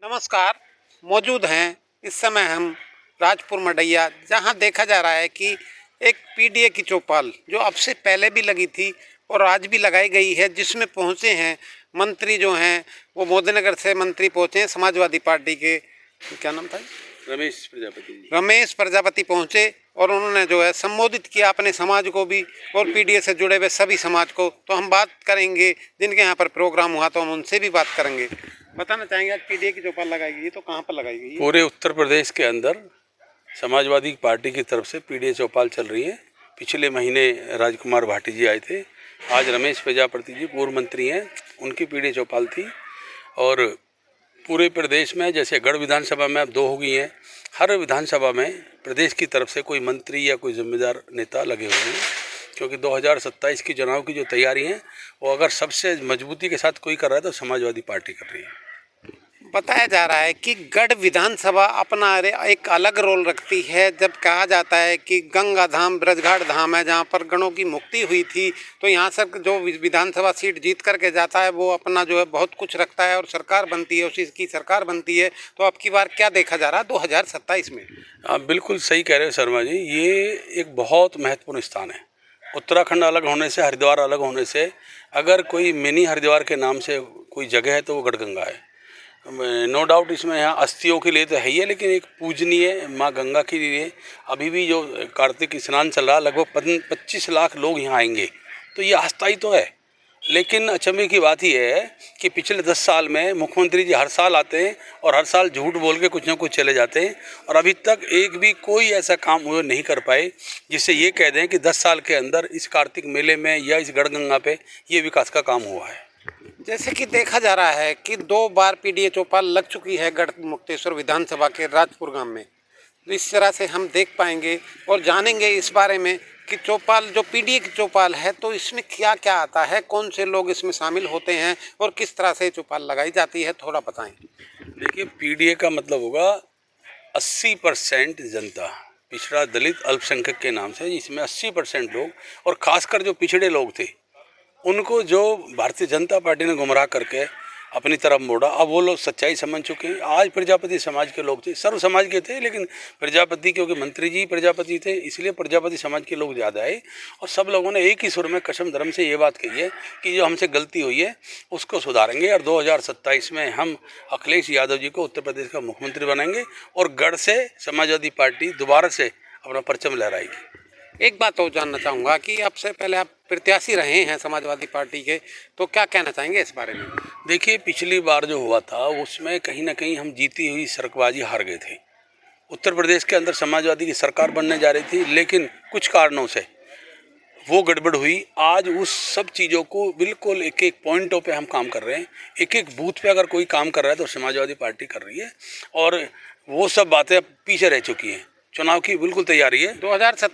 नमस्कार। मौजूद हैं इस समय हम राजपुर मडैया, जहां देखा जा रहा है कि एक पीडीए की चौपाल जो अब से पहले भी लगी थी और आज भी लगाई गई है, जिसमें पहुंचे हैं मंत्री जो हैं वो मोदीनगर से मंत्री पहुंचे हैं समाजवादी पार्टी के, क्या नाम था, रमेश प्रजापति पहुंचे और उन्होंने जो है संबोधित किया अपने समाज को भी और पीडीए से जुड़े हुए सभी समाज को। तो हम बात करेंगे जिनके यहाँ पर प्रोग्राम हुआ, तो हम उनसे भी बात करेंगे। बताना चाहेंगे आज पीडीए की चौपाल लगाई गई तो कहाँ पर लगाई गई है? पूरे उत्तर प्रदेश के अंदर समाजवादी पार्टी की तरफ से पीडीए चौपाल चल रही है। पिछले महीने राजकुमार भाटी जी आए थे, आज रमेश प्रजापति जी पूर्व मंत्री हैं, उनकी पीडीए चौपाल थी। और पूरे प्रदेश में जैसे गढ़ विधानसभा में अब 2 हो गई हैं, हर विधानसभा में प्रदेश की तरफ से कोई मंत्री या कोई जिम्मेदार नेता लगे हुए हैं, क्योंकि 2027 की चुनाव की जो तैयारी है वो अगर सबसे मजबूती के साथ कोई कर रहा है तो समाजवादी पार्टी कर रही है। बताया जा रहा है कि गढ़ विधानसभा अपना एक अलग रोल रखती है। जब कहा जाता है कि गंगा धाम ब्रजघाट धाम है जहां पर गणों की मुक्ति हुई थी, तो यहां से जो विधानसभा सीट जीत करके जाता है वो अपना जो है बहुत कुछ रखता है और सरकार बनती है, उसी की सरकार बनती है। तो अब की बार क्या देखा जा रहा है 2027 में? आप बिल्कुल सही कह रहे हो शर्मा जी, ये एक बहुत महत्वपूर्ण स्थान है। उत्तराखंड अलग होने से, हरिद्वार अलग होने से, अगर कोई मिनी हरिद्वार के नाम से कोई जगह है तो वो गढ़गंगा है। नो डाउट इसमें यहाँ अस्थियों के लिए तो है ही है, लेकिन एक पूजनीय माँ गंगा के लिए अभी भी जो कार्तिक स्नान चल रहा, लगभग 25 लाख लोग यहाँ आएंगे, तो ये अस्थायी तो है। लेकिन अचंभे की बात यह है कि पिछले 10 साल में मुख्यमंत्री जी हर साल आते हैं और हर साल झूठ बोल के कुछ ना कुछ चले जाते हैं, और अभी तक एक भी कोई ऐसा काम वो नहीं कर पाए जिससे ये कह दें कि 10 साल के अंदर इस कार्तिक मेले में या इस गढ़गंगा पे ये विकास का काम हुआ है। जैसे कि देखा जा रहा है कि 2 बार पीडीए चौपाल लग चुकी है गढ़ मुक्तेश्वर विधानसभा के राजपुर गांव में। तो इस तरह से हम देख पाएंगे और जानेंगे इस बारे में कि चौपाल जो पीडीए की चौपाल है तो इसमें क्या क्या आता है, कौन से लोग इसमें शामिल होते हैं और किस तरह से चौपाल लगाई जाती है, थोड़ा बताएं। देखिए, पीडीए का मतलब होगा 80% जनता, पिछड़ा दलित अल्पसंख्यक के नाम से, इसमें 80% लोग, और खासकर जो पिछड़े लोग थे उनको जो भारतीय जनता पार्टी ने गुमराह करके अपनी तरफ मोड़ा, अब वो लोग सच्चाई समझ चुके हैं। आज प्रजापति समाज के लोग थे, सर्व समाज के थे, लेकिन प्रजापति क्योंकि मंत्री जी प्रजापति थे इसलिए प्रजापति समाज के लोग ज़्यादा आए, और सब लोगों ने एक ही सुर में कसम धर्म से ये बात कही है कि जो हमसे गलती हुई है उसको सुधारेंगे, और 2027 में हम अखिलेश यादव जी को उत्तर प्रदेश का मुख्यमंत्री बनाएंगे और गढ़ से समाजवादी पार्टी दोबारा से अपना परचम लहराएगी। एक बात और जानना चाहूँगा कि अब से पहले आप प्रत्याशी रहे हैं समाजवादी पार्टी के, तो क्या कहना चाहेंगे इस बारे में? देखिए, पिछली बार जो हुआ था उसमें कहीं ना कहीं हम जीती हुई सरकबाजी हार गए थे। उत्तर प्रदेश के अंदर समाजवादी की सरकार बनने जा रही थी, लेकिन कुछ कारणों से वो गड़बड़ हुई। आज उस सब चीज़ों को बिल्कुल एक एक पॉइंटों पे हम काम कर रहे हैं। एक एक बूथ पे अगर कोई काम कर रहा है तो समाजवादी पार्टी कर रही है, और वो सब बातें अब पीछे रह चुकी हैं। चुनाव की बिल्कुल तैयारी है। 2017